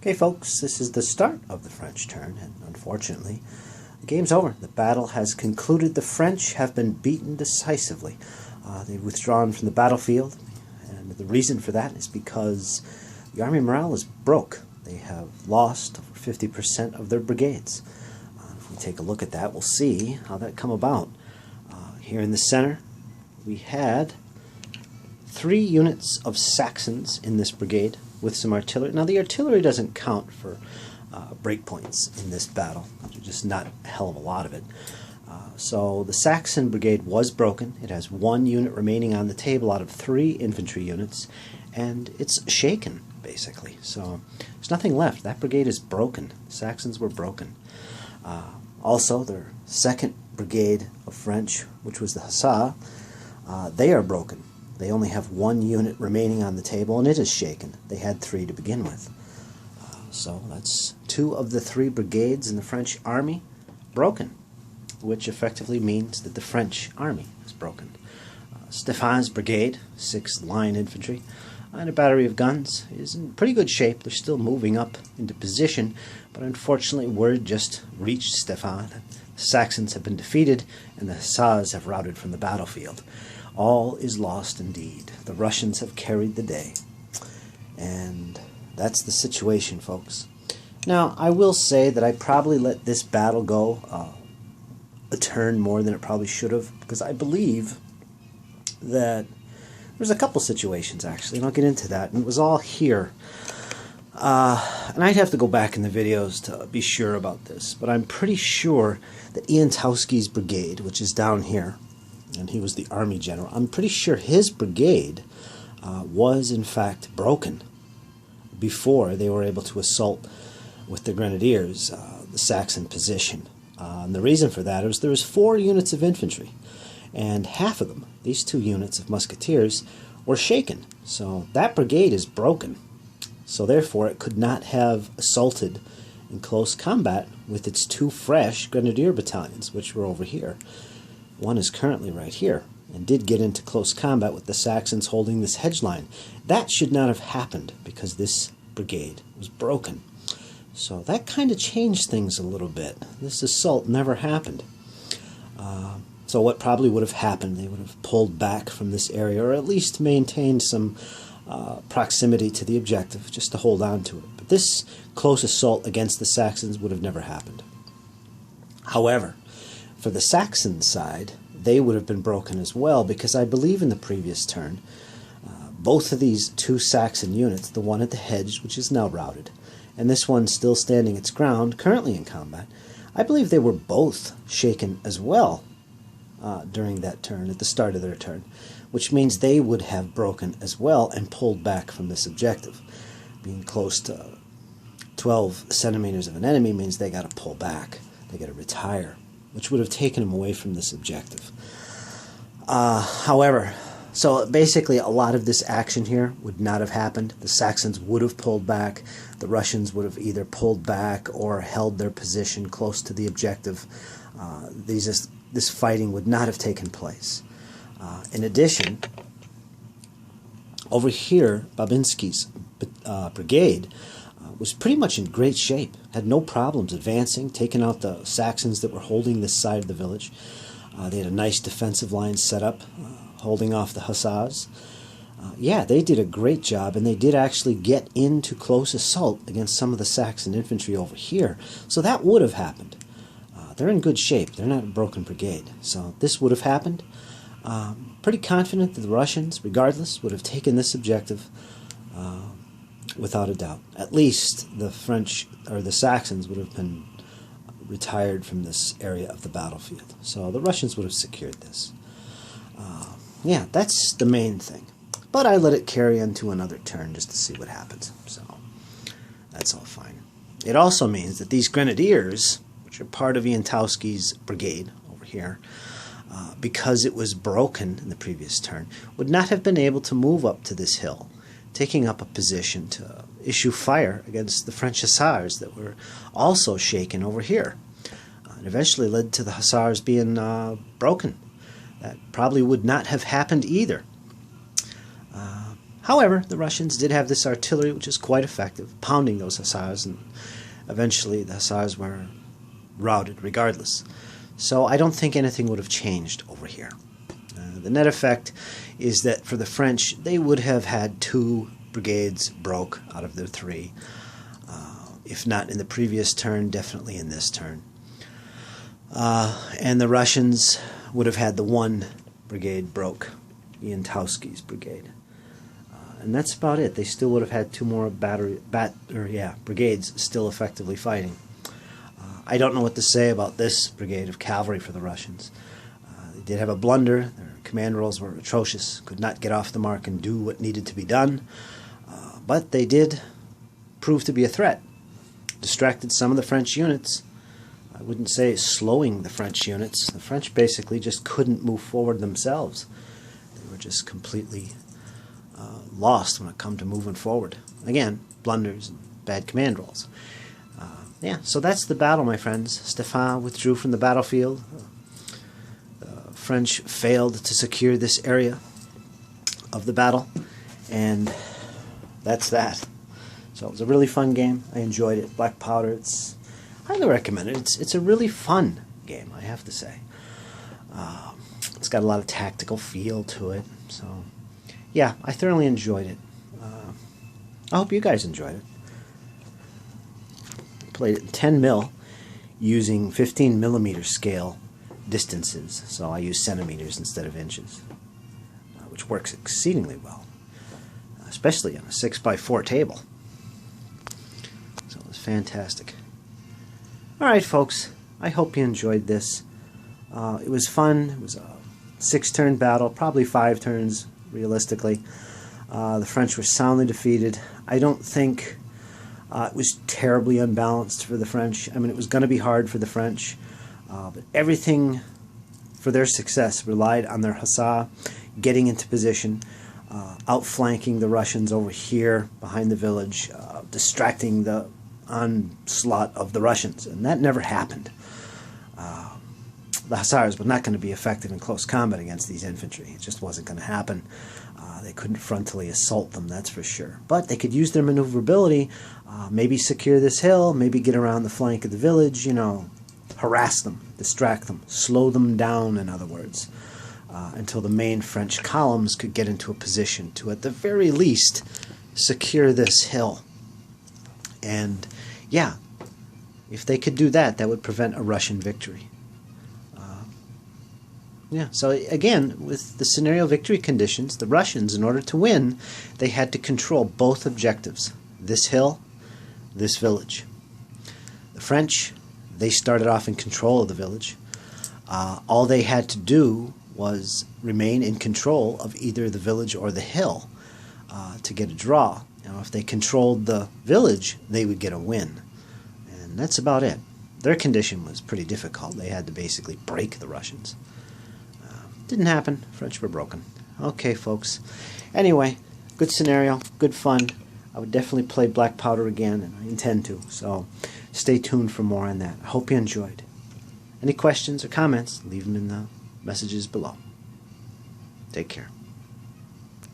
Okay, folks, this is the start of the French turn, and unfortunately, the game's over. The battle has concluded. The French have been beaten decisively. They've withdrawn from the battlefield, and the reason for that is because the army morale is broke. They have lost over 50% of their brigades. If we take a look at that, we'll see how that come about. Here in the center, we had 3 units of Saxons in this brigade with some artillery. Now, the artillery doesn't count for breakpoints in this battle. There's just not a hell of a lot of it. So the Saxon brigade was broken. It has 1 unit remaining on the table out of 3 infantry units, and it's shaken, basically. So there's nothing left. That brigade is broken. The Saxons were broken. Also, their 2nd brigade of French, which was the Hussar, they are broken. They only have 1 unit remaining on the table, and it is shaken. They had 3 to begin with. So that's 2 of the 3 brigades in the French army broken, which effectively means that the French army is broken. Stéphane's brigade, 6th Line Infantry, and a battery of guns is in pretty good shape. They're still moving up into position, but unfortunately word just reached Stéphane that the Saxons have been defeated and the Hussars have routed from the battlefield. All is lost indeed. The Russians have carried the day. And that's the situation, folks. Now, I will say that I probably let this battle go a turn more than it probably should have, because I believe that there's a couple situations, actually, and I'll get into that. And it was all here. And I'd have to go back in the videos to be sure about this, but I'm pretty sure that Iantowski's brigade, which is down here, and he was the army general, I'm pretty sure his brigade was in fact broken before they were able to assault with the grenadiers the Saxon position. And the reason for that is there was 4 units of infantry, and half of them, these 2 units of musketeers, were shaken. So that brigade is broken. So therefore it could not have assaulted in close combat with its 2 fresh grenadier battalions, which were over here. One is currently right here, and did get into close combat with the Saxons holding this hedge line. That should not have happened because this brigade was broken. So that kind of changed things a little bit. This assault never happened. So what probably would have happened, they would have pulled back from this area, or at least maintained some proximity to the objective, just to hold on to it. But this close assault against the Saxons would have never happened. However, for the Saxon side, they would have been broken as well, because I believe in the previous turn, both of these 2 Saxon units, the one at the hedge, which is now routed, and this one still standing its ground, currently in combat, I believe they were both shaken as well during that turn, at the start of their turn, which means they would have broken as well and pulled back from this objective. Being close to 12 centimeters of an enemy means they got to pull back, they got to retire, which would have taken them away from this objective. However, so basically a lot of this action here would not have happened. The Saxons would have pulled back. The Russians would have either pulled back or held their position close to the objective. This fighting would not have taken place. In addition, over here, Babinski's brigade was pretty much in great shape, had no problems advancing, taking out the Saxons that were holding this side of the village. They had a nice defensive line set up, holding off the Hussars. Yeah, they did a great job, and they did actually get into close assault against some of the Saxon infantry over here. So that would have happened. They're in good shape. They're not a broken brigade. So this would have happened. Pretty confident that the Russians, regardless, would have taken this objective without a doubt. At least the French, or the Saxons, would have been retired from this area of the battlefield. So the Russians would have secured this. Yeah, that's the main thing. But I let it carry into another turn just to see what happens. So that's all fine. It also means that these grenadiers, which are part of Iantowski's brigade over here, because it was broken in the previous turn, would not have been able to move up to this hill, taking up a position to issue fire against the French Hussars that were also shaken over here. It eventually led to the Hussars being broken. That probably would not have happened either. However, the Russians did have this artillery, which is quite effective, pounding those hussars, and eventually the hussars were routed regardless. So I don't think anything would have changed over here. The net effect is that for the French, they would have had 2 brigades broke out of their 3. If not in the previous turn, definitely in this turn. And the Russians would have had the 1 brigade broke, Ian Tauski's brigade. And that's about it. They still would have had 2 more brigades still effectively fighting. I don't know what to say about this brigade of cavalry for the Russians. They did have a blunder. Their command rolls were atrocious, could not get off the mark and do what needed to be done. But they did prove to be a threat. Distracted some of the French units. I wouldn't say slowing the French units. The French basically just couldn't move forward themselves. They were just completely lost when it come to moving forward. Again, blunders and bad command rolls. So that's the battle, my friends. Stefan withdrew from the battlefield. The French failed to secure this area of the battle, and that's that. So it was a really fun game. I enjoyed it. Black Powder, it's highly recommended. It's a really fun game, I have to say. It's got a lot of tactical feel to it. So, yeah, I thoroughly enjoyed it. I hope you guys enjoyed it. Played it in 10 mil using 15 millimeter scale distances. So I use centimeters instead of inches, which works exceedingly well, especially on a 6x4 table. So it was fantastic. Alright folks, I hope you enjoyed this. It was fun. It was a 6-turn battle, probably 5 turns realistically. The French were soundly defeated. I don't think it was terribly unbalanced for the French. I mean, it was going to be hard for the French, but everything for their success relied on their hussar getting into position, outflanking the Russians over here behind the village, distracting the onslaught of the Russians, and that never happened. The hussars were not going to be effective in close combat against these infantry. It just wasn't going to happen. They couldn't frontally assault them, that's for sure. But they could use their maneuverability, maybe secure this hill, maybe get around the flank of the village, harass them, distract them, slow them down, in other words, until the main French columns could get into a position to, at the very least, secure this hill. And, yeah, if they could do that, that would prevent a Russian victory. So again, with the scenario victory conditions, the Russians, in order to win, they had to control both objectives. This hill, this village. The French, they started off in control of the village. All they had to do was remain in control of either the village or the hill to get a draw. If they controlled the village, they would get a win. And that's about it. Their condition was pretty difficult. They had to basically break the Russians. Didn't happen. French were broken. Okay, folks. Anyway, good scenario, good fun. I would definitely play Black Powder again, and I intend to. So stay tuned for more on that. I hope you enjoyed. Any questions or comments, leave them in the messages below. Take care.